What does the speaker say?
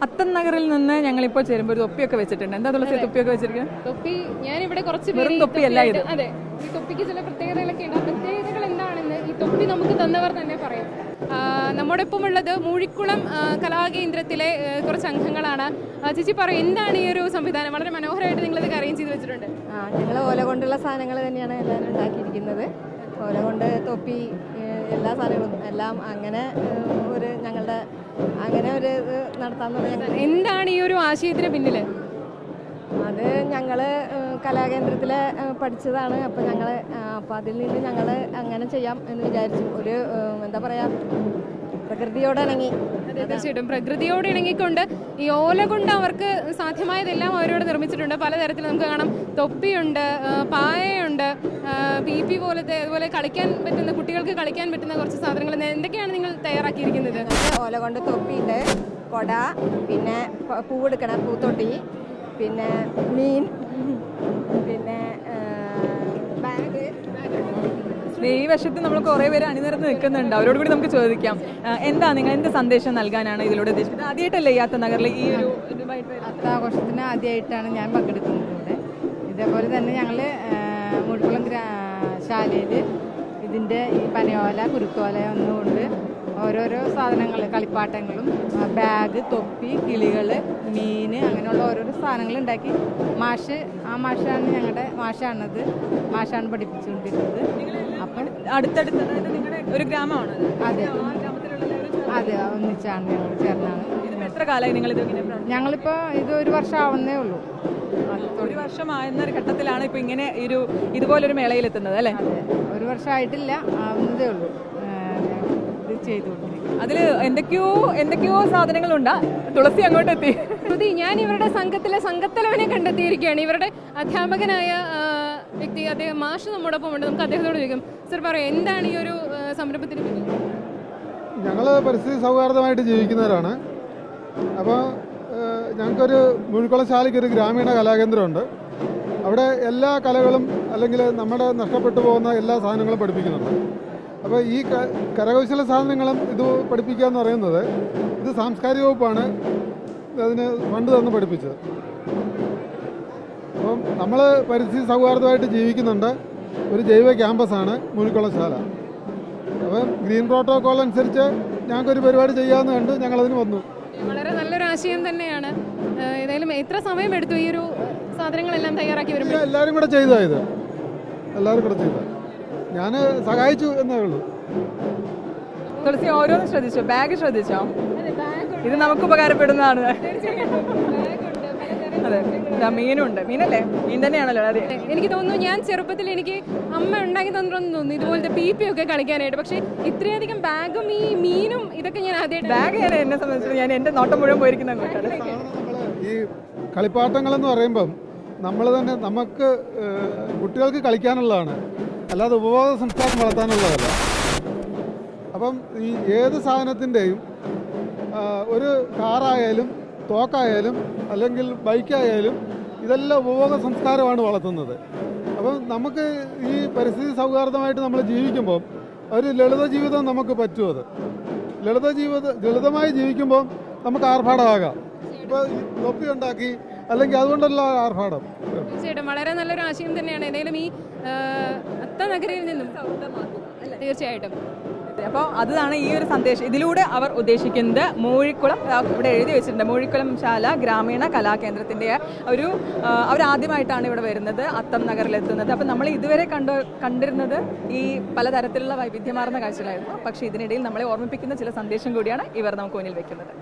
അത്തം നഗറിൽ നിന്ന് ഞങ്ങളിപ്പോൾ ചേരുമ്പോൾ ഒരു തൊപ്പിയൊക്കെ വെച്ചിട്ടുണ്ട്. എന്താ തുളസി തൊപ്പിയൊക്കെ വെച്ചിരിക്കുന്നത്? തൊപ്പി ഞാനിവിടെ കുറച്ച് വെറും തൊപ്പിയല്ല ഇത്. അതെ, ഈ തൊപ്പിക്ക് ചില പ്രത്യേകതകളൊക്കെ ഉണ്ട്. ആ പ്രത്യേകതകൾ എന്താണെന്ന് ഈ തൊപ്പി നമുക്ക് തന്നവർ തന്നെ പറയും. നമ്മുടെ ഒപ്പം ഉള്ളത് മൂഴിക്കുളം കലാകേന്ദ്രത്തിലെ കുറച്ച് അംഗങ്ങളാണ്. ചേച്ചി പറയും, എന്താണ് ഈ ഒരു സംവിധാനം? വളരെ മനോഹരമായിട്ട് നിങ്ങളിത് അറേഞ്ച് ചെയ്ത് വെച്ചിട്ടുണ്ട്. ഞങ്ങൾ ഓല കൊണ്ടുള്ള സാധനങ്ങൾ തന്നെയാണ് എല്ലാവരും ഉണ്ടാക്കിയിരിക്കുന്നത്. ഓല കൊണ്ട് തൊപ്പി, എല്ലാ സാധനങ്ങളും എല്ലാം അങ്ങനെ ഒരു ഞങ്ങളുടെ അങ്ങനെ ഒരു ഇത് നടത്താമെന്ന് പറഞ്ഞാൽ. എന്താണ് ഈ ഒരു ആശയത്തിന് പിന്നിൽ? അത് ഞങ്ങൾ കലാകേന്ദ്രത്തിൽ പഠിച്ചതാണ്. അപ്പോൾ അതിൽ നിന്ന് ഞങ്ങൾ അങ്ങനെ ചെയ്യാം എന്ന് വിചാരിച്ചു. ഒരു എന്താ പറയുക, പ്രകൃതിയോടിണങ്ങി. തീർച്ചയായിട്ടും പ്രകൃതിയോട് ഇണങ്ങിക്കൊണ്ട് ഈ ഓല കൊണ്ട് അവർക്ക് സാധ്യമായതെല്ലാം അവരോട് നിർമ്മിച്ചിട്ടുണ്ട്. പലതരത്തിൽ നമുക്ക് കാണാം. തൊപ്പിയുണ്ട്, പായയുണ്ട്, പി പോലത്തെ, അതുപോലെ കളിക്കാൻ പറ്റുന്ന, കുട്ടികൾക്ക് കളിക്കാൻ പറ്റുന്ന കുറച്ച് സാധനങ്ങൾ. എന്തൊക്കെയാണ് നിങ്ങൾ തയ്യാറാക്കിയിരിക്കുന്നത്? ഓല കൊണ്ട് തൊപ്പിയുണ്ട്, കൊട, പിന്നെ പൂവെടുക്കണം, പൂത്തൊട്ടി, പിന്നെ മീൻ, പിന്നെ ബാഗ്. ഈ വശത്ത് നമ്മൾ കുറേ പേര് അണിനിരന്ന് നിൽക്കുന്നുണ്ട്. അവരോട് കൂടി നമുക്ക് ചോദിക്കാം, എന്താ നിങ്ങൾ എന്ത് സന്ദേശം നൽകാനാണ് ഇതിലൂടെ ഉദ്ദേശിക്കുന്നത്? ആദ്യമായിട്ടല്ലേ ഈ അത്ത നഗറിൽ ഈ ഒരു അത്താഘോഷത്തിന് ആദ്യമായിട്ടാണ് ഞാൻ പങ്കെടുക്കുന്നത് ഇവിടെ. ഇതേപോലെ തന്നെ ഞങ്ങൾ മൂഴിക്കുളം ശാലയിൽ ഇതിൻ്റെ ഈ പനയോല, കുരുത്തോല ഒന്നുകൊണ്ട് ഓരോരോ സാധനങ്ങൾ, കളിപ്പാട്ടങ്ങളും, ബാഗ്, തൊപ്പി, കിളികൾ, മീൻ, അങ്ങനെയുള്ള ഓരോരോ സാധനങ്ങൾ ഉണ്ടാക്കി മാഷാണ് ഞങ്ങളുടെ മാഷാണത്. മാഷാണ് പഠിപ്പിച്ചുകൊണ്ടിരുന്നത്. അപ്പം അടുത്തടുത്ത് നിങ്ങളുടെ ഒരു ഗ്രാമമാണ്. അതെ അതെ, ഒന്നിച്ചാണ് ഞങ്ങൾ ചേർന്നാണ്. എത്ര കാലമായി നിങ്ങൾ ഇത്? ഞങ്ങളിപ്പോൾ ഇത് 1 വർഷം ആവുന്നേ ഉള്ളൂ. 1 വർഷമാകുന്ന ഒരു ഘട്ടത്തിലാണ് ഇപ്പോൾ ഇങ്ങനെ ഇതുപോലൊരു മേളയിലെത്തുന്നത് അല്ലേ? 1 വർഷമായിട്ടില്ല, ആവുന്നതേ ഉള്ളൂ. ഇത് ചെയ്തുകൊണ്ടിരിക്കും. അതിൽ എന്തൊക്കെയോ സാധനങ്ങളുണ്ടാ. തുളസി അങ്ങോട്ട് എത്തി. ഞാൻ ഇവരുടെ സംഘത്തിലെ സംഘത്തലവനെ കണ്ടെത്തിയിരിക്കുകയാണ്. ഇവരുടെ അധ്യാപകനായ വ്യക്തി, അദ്ദേഹം മാഷ് നമ്മോടൊപ്പം ഉണ്ട്. നമുക്ക് അദ്ദേഹത്തോട് ചോദിക്കും. സർ പറയും, എന്താണ് ഈ ഒരു സംരംഭത്തിന് പിന്നിൽ? ഞങ്ങൾ പരിസ്ഥിതി സൗഹാർദ്ദമായിട്ട് ജീവിക്കുന്നവരാണ്. അപ്പോൾ ഞങ്ങൾക്കൊരു മൂഴിക്കുളം ശാലയ്ക്ക് ഒരു ഗ്രാമീണ കലാകേന്ദ്രമുണ്ട്. അവിടെ എല്ലാ കലകളും അല്ലെങ്കിൽ നമ്മുടെ നഷ്ടപ്പെട്ടു പോകുന്ന എല്ലാ സാധനങ്ങളും പഠിപ്പിക്കുന്നുണ്ട്. അപ്പോൾ ഈ കരകൗശല സാധനങ്ങളും ഇത് പഠിപ്പിക്കുക എന്ന് പറയുന്നത്, ഇത് സാംസ്കാരിക വകുപ്പാണ് അതിന് ഫണ്ട് തന്ന് പഠിപ്പിച്ചത്. അപ്പം നമ്മൾ പരിസ്ഥിതി സൗഹാർദ്ദമായിട്ട് ജീവിക്കുന്നുണ്ട്. ഒരു ജൈവ ക്യാമ്പസാണ് മൂഴിക്കുളം ശാല. അപ്പം ഗ്രീൻ പ്രോട്ടോകോൾ അനുസരിച്ച് ഞങ്ങൾക്കൊരു പരിപാടി ചെയ്യാമെന്ന് കണ്ട് ഞങ്ങളതിന് വന്നു. വളരെ നല്ലൊരു ആശയം തന്നെയാണ്. ഏതായാലും എത്ര സമയം എടുത്തു ഈ ഒരു സാധനങ്ങളെല്ലാം തയ്യാറാക്കി വരുമ്പോൾ? എല്ലാവരും കൂടെ ചെയ്തത്, എല്ലാവരും കൂടെ ചെയ്തത്. ഞാൻ സഹായിച്ചു എന്നേ ഉള്ളൂ. തുളസി ഓരോന്നും ശ്രദ്ധിച്ചോ? ബാഗ് ശ്രദ്ധിച്ചോ? ഇത് നമുക്ക് ഉപകാരപ്പെടുന്നതാണ്. അതെ, മീനുണ്ട്. മീനല്ലേ? മീൻ തന്നെയാണല്ലോ. അതെ, എനിക്ക് തോന്നുന്നു ഞാൻ ചെറുപ്പത്തിൽ എനിക്ക് അമ്മ ഉണ്ടാക്കി തന്നിട്ടൊന്നും തോന്നുന്നു ഇതുപോലത്തെ പി ഒക്കെ കളിക്കാനായിട്ട്. പക്ഷേ ഇത്രയധികം ബാഗും ഈ മീനും ഇതൊക്കെ ഞാൻ ആദ്യമായിട്ട്. ബാഗാണ് എന്നെ സംബന്ധിച്ചിട്ട്. ഞാൻ എൻ്റെ നോട്ടം മുഴുവൻ പോയിരിക്കുന്ന അങ്ങോട്ടാണ്. ഈ കളിപ്പാട്ടങ്ങളെന്ന് പറയുമ്പം നമ്മൾ തന്നെ നമുക്ക് കുട്ടികൾക്ക് കളിക്കാനുള്ളതാണ്, അല്ലാതെ ഉപഭോഗ സംസ്കാരം വളർത്താനുള്ളതല്ല. അപ്പം ഈ ഏത് സാധനത്തിൻ്റെയും ഒരു കാറായാലും തോക്കായാലും അല്ലെങ്കിൽ ബൈക്കായാലും ഇതെല്ലാം ഉപഭോഗ സംസ്കാരമാണ് വളർത്തുന്നത്. അപ്പം നമുക്ക് ഈ പരിസ്ഥിതി സൗഹാർദ്ദമായിട്ട് നമ്മൾ ജീവിക്കുമ്പോൾ ഒരു ലളിത ജീവിതം നമുക്ക് പറ്റും. അത് ലളിതമായി ജീവിക്കുമ്പോൾ നമുക്ക് ആർഭാടമാകാം. ഇപ്പോൾ തൊപ്പി ഉണ്ടാക്കി അല്ലെങ്കിൽ അതുകൊണ്ടല്ല ആർഭാടം. തീർച്ചയായിട്ടും വളരെ നല്ലൊരു ആശയം തന്നെയാണ്. ഏതായാലും ഈ അത്ത നഗരിയിൽ നിന്നും തീർച്ചയായിട്ടും. അപ്പോൾ അതാണ് ഈ ഒരു സന്ദേശം ഇതിലൂടെ അവർ ഉദ്ദേശിക്കുന്നത്. മൂഴിക്കുളം, ഇവിടെ എഴുതി വെച്ചിട്ടുണ്ട്, മൂഴിക്കുളം ശാല ഗ്രാമീണ കലാകേന്ദ്രത്തിൻ്റെ അവരാദ്യമായിട്ടാണ് ഇവിടെ വരുന്നത്, അത്തം നഗറിലെത്തുന്നത്. അപ്പം നമ്മൾ ഇതുവരെ കണ്ടിരുന്നത് ഈ പലതരത്തിലുള്ള വൈവിധ്യമാർന്ന കാഴ്ചകളായിരുന്നു. പക്ഷേ ഇതിനിടയിൽ നമ്മളെ ഓർമ്മിപ്പിക്കുന്ന ചില സന്ദേശം കൂടിയാണ് ഇവർ നമുക്ക് മുന്നിൽ വെക്കുന്നത്.